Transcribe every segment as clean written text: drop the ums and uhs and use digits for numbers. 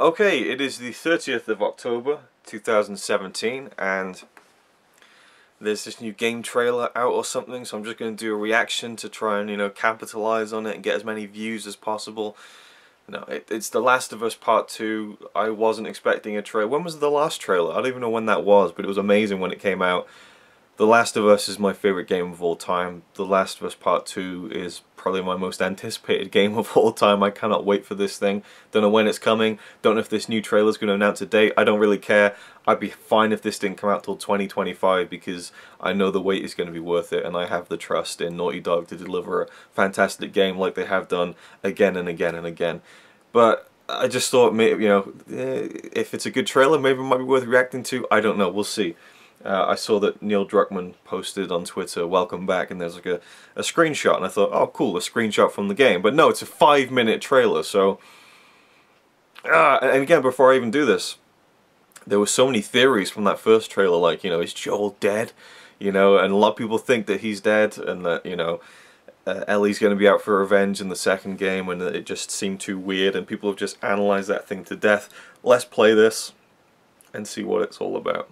Okay, it is the 30th of October 2017 and there's this new game trailer out or something, so I'm just going to do a reaction to try and, capitalize on it and get as many views as possible. No, it's The Last of Us Part 2. I wasn't expecting a trailer. When was the last trailer? I don't even know when that was, but it was amazing when it came out. The Last of Us is my favorite game of all time. The Last of Us Part 2 is probably my most anticipated game of all time. I cannot wait for this thing. Don't know when it's coming. Don't know if this new trailer is going to announce a date. I don't really care. I'd be fine if this didn't come out till 2025 because I know the wait is going to be worth it and I have the trust in Naughty Dog to deliver a fantastic game like they have done again and again and again. But I just thought, maybe, if it's a good trailer, maybe it might be worth reacting to. I don't know. We'll see. I saw that Neil Druckmann posted on Twitter, "Welcome back," and there's like a screenshot, and I thought, oh cool, a screenshot from the game. But no, it's a 5-minute trailer, so... and again, before I even do this, there were so many theories from that first trailer, like, is Joel dead? And a lot of people think that he's dead, and that, Ellie's going to be out for revenge in the second game, and it just seemed too weird, and people have just analysed that thing to death. Let's play this and see what it's all about.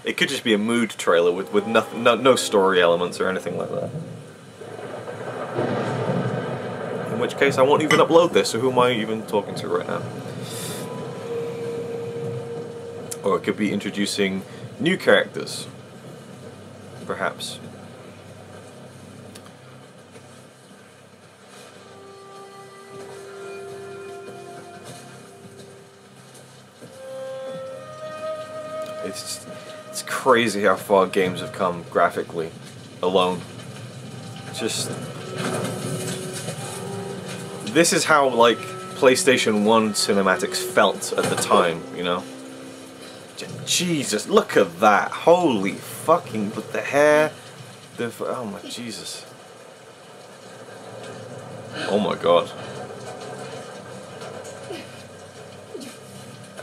It could just be a mood trailer with nothing, no story elements or anything like that. In which case I won't even upload this, so who am I even talking to right now? Or it could be introducing new characters, perhaps. It's crazy how far games have come graphically alone. Just... this is how, like, PlayStation 1 cinematics felt at the time, Jesus, look at that. Holy fucking... with the hair. Oh my Jesus. Oh my god.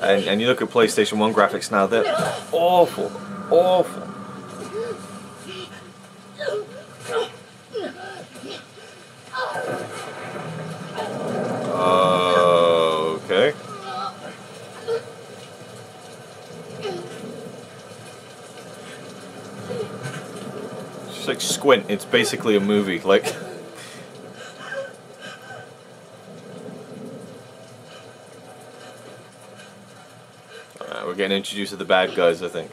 And you look at PlayStation 1 graphics now, they're awful. Awful. Okay. Just like Squint, it's basically a movie, like... We're getting introduced to the bad guys, I think.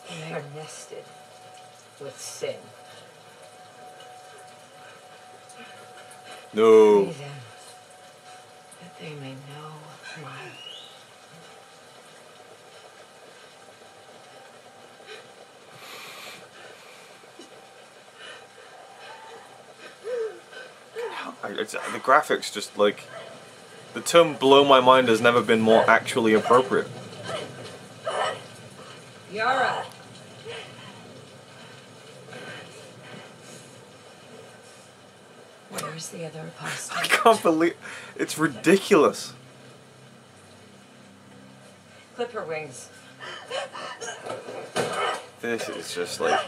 They are nested with sin. No. Free them, that they may know my... The graphics just, like... the term blow my mind has never been more actually appropriate. Yara! Where's the other apostle? I can't believe... it's ridiculous. Clip her wings. This is just like...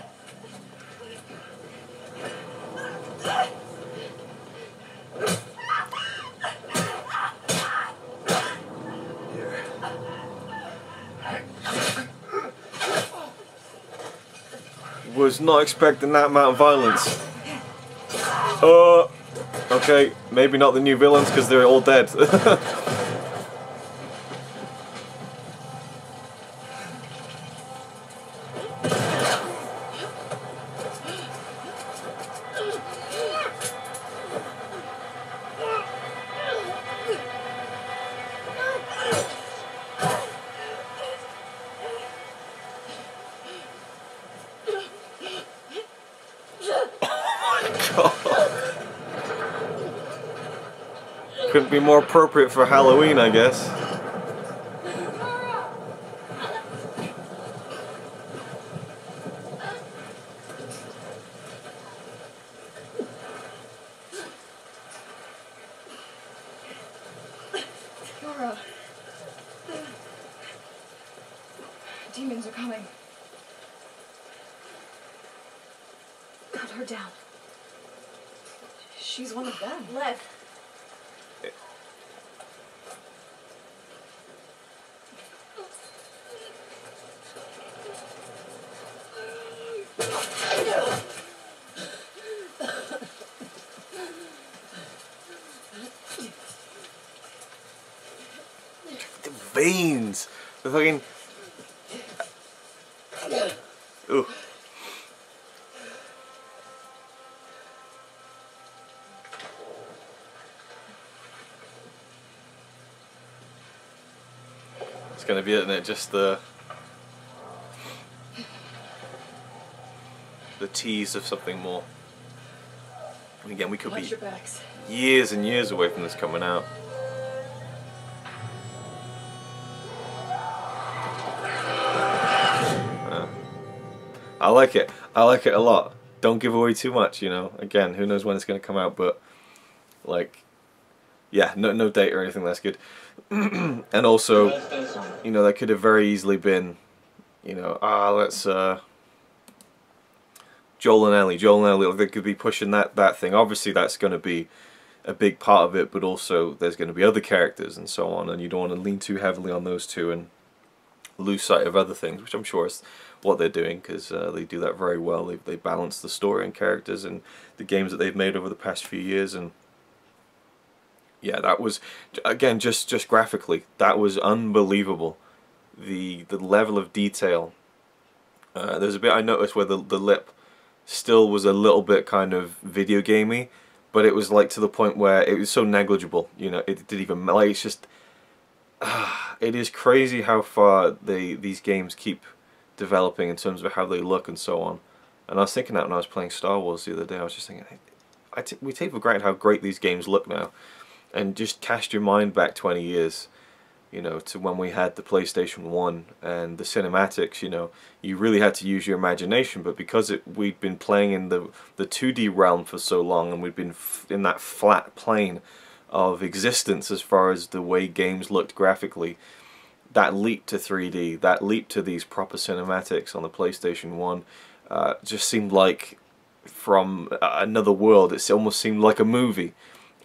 was not expecting that amount of violence. Okay, maybe not the new villains because they're all dead. Couldn't be more appropriate for Halloween, I guess. Laura. Demons are coming. her down. She's one of them. Lev. The veins! The fucking... Ooh. It's gonna be, isn't it? Just the tease of something more. And again, we could be years and years away from this coming out. I like it. I like it a lot. Don't give away too much, you know. Again, who knows when it's going to come out, but like, yeah, no date or anything. That's good. And also, you know, that could have very easily been, you know, let's Joel and Ellie, they could be pushing that thing. Obviously, that's going to be a big part of it, but also there's going to be other characters and so on, and you don't want to lean too heavily on those two and lose sight of other things, which I'm sure is what they're doing, because they do that very well. They balance the story and characters and the games that they've made over the past few years. And yeah, that was, again, just graphically, that was unbelievable. The level of detail. There's a bit I noticed where the lip still was a little bit kind of video gamey, but it was like to the point where it was so negligible, you know, it didn't even, like, it's just, it is crazy how far these games keep developing in terms of how they look and so on. And I was thinking that when I was playing Star Wars the other day, I was just thinking, we take for granted how great these games look now, and just cast your mind back 20 years, you know, to when we had the PlayStation 1 and the cinematics. You know, you really had to use your imagination, but because we'd been playing in the 2D realm for so long, and we'd been in that flat plane of existence as far as the way games looked graphically, that leap to 3D, that leap to these proper cinematics on the PlayStation 1 just seemed like from another world. It almost seemed like a movie.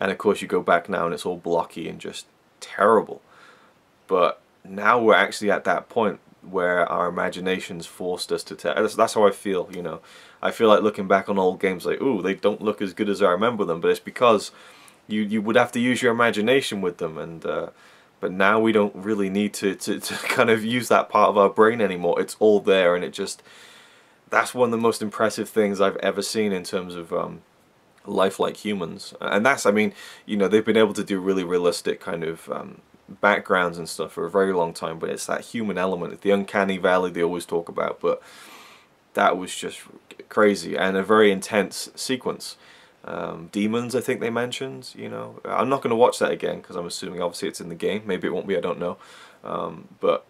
And of course you go back now and it's all blocky and just terrible. But now we're actually at that point where our imaginations forced us to tell. That's how I feel, you know. I feel like looking back on old games like, ooh, they don't look as good as I remember them, but it's because you would have to use your imagination with them, and but now we don't really need to kind of use that part of our brain anymore. It's all there, and it just, that's one of the most impressive things I've ever seen in terms of lifelike humans. And that's, I mean, you know, they've been able to do really realistic kind of backgrounds and stuff for a very long time, but it's that human element, it's the uncanny valley they always talk about. But that was just crazy, and a very intense sequence. Demons, I think they mentioned, you know. I'm not going to watch that again because I'm assuming obviously it's in the game. Maybe it won't be, I don't know. But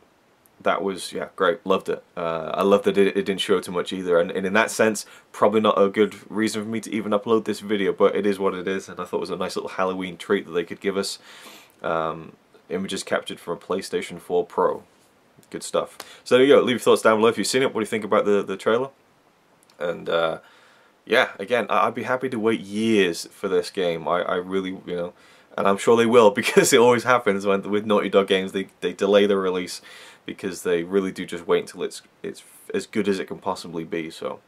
that was, yeah, great. Loved it. I love that it didn't show too much either. And in that sense, probably not a good reason for me to even upload this video, but it is what it is. And I thought it was a nice little Halloween treat that they could give us. Images captured from a PlayStation 4 Pro. Good stuff. So there you go. Leave your thoughts down below if you've seen it. What do you think about the trailer? And yeah, again, I'd be happy to wait years for this game. I really, you know, and I'm sure they will, because it always happens when with Naughty Dog games, they delay the release because they really do just wait until it's as good as it can possibly be. So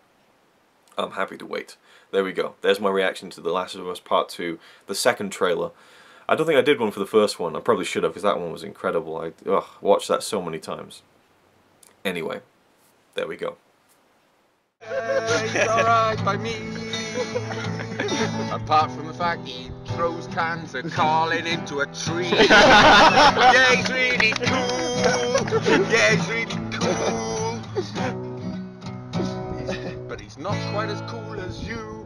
I'm happy to wait. There we go. There's my reaction to The Last of Us Part 2, the second trailer. I don't think I did one for the first one. I probably should have, because that one was incredible. I watched that so many times. Anyway, there we go. He's alright by me. Apart from the fact he throws cans of Carlin into a tree. Yeah, he's really cool. Yeah, he's really cool. But he's not quite as cool as you.